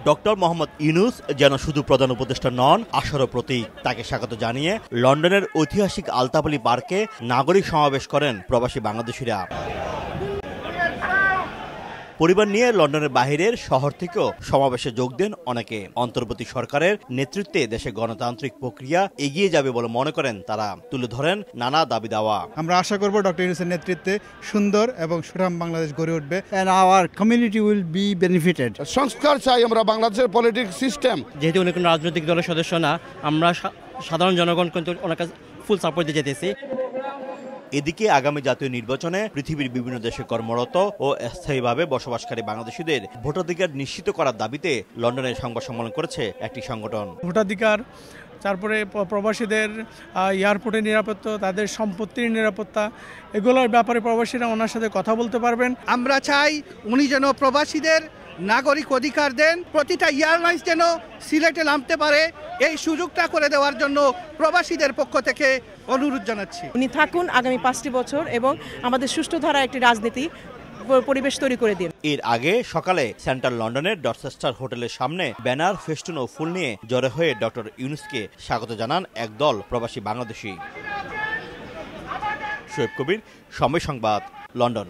Doctor Mohammad Yunus যেন শুধু প্রধান উপদেষ্টা নন, আশারও প্রতীক। তাকে স্বাগত জানিয়ে লন্ডনের ঐতিহাসিক আলতাপলি পার্কে নাগরিক সমাবেশ করেন প্রবাসী বাংলাদেশিরা। পরিবার নিয়ে লন্ডনের বাহিরের শহর থেকেও সমাবেশে যোগ দেন অনেকে। অন্তর্বর্তী সরকারের নেতৃত্বে দেশে গণতান্ত্রিক প্রক্রিয়া এগিয়ে যাবে বলে মনে করেন তারা। তুলে ধরেন নানা দাবি দাওয়া। আমরা আশা করব ডক্টর ইউনূসের নেতৃত্বে সুন্দর এবং সুঠাম বাংলাদেশ গড়ে উঠবে and our community will be benefited. সংস্কার চাই আমরা বাংলাদেশের পলিটিক্স সিস্টেম। যেহেতু উনি কোনো রাজনৈতিক দলের সদস্য না, আমরা সাধারণ জনগণ কিন্তু ওনার কাছে ফুল সাপোর্ট দিয়ে যেতেছি। এদিকে আগামী জাতীয় নির্বাচনে পৃথিবীর বিভিন্ন দেশে কর্মরত ও স্থায়ীভাবে বসবাসকারী বাংলাদেশিদের ভোটাধিকার নিশ্চিত করার দাবিতে লন্ডনে সংবাদ সম্মেলন করেছে একটি সংগঠন। ভোটাধিকার, তারপরে প্রবাসীদের এয়ারপোর্টের নিরাপত্তা, তাদের সম্পত্তির নিরাপত্তা, এগুলোর ব্যাপারে প্রবাসীরা ওনার সাথে কথা বলতে পারবেন। আমরা চাই উনি যেন প্রবাসীদের নাগরিক অধিকার দেন, প্রতিটা এয়ারলাইন্স যেন সিলেটে নামতে পারে, এই সুযোগটা করে দেওয়ার জন্য প্রবাসীদের পক্ষ থেকে অনুরোধ জানাচ্ছি। উনি থাকুন আগামী 5টি বছর এবং আমাদের সুষ্ঠু ধারা একটি রাজনীতি পরিবেশ তৈরি করে দিন। এর আগে সকালে সেন্ট্রাল লন্ডনের ডরচেস্টার হোটেলের সামনে ব্যানার, ফেস্টুন ও ফুল নিয়ে জড়ো হয়ে ডক্টর ইউনূসকে স্বাগত জানান একদল প্রবাসী বাংলাদেশি। শোয়েব কবির, সময় সংবাদ, লন্ডন।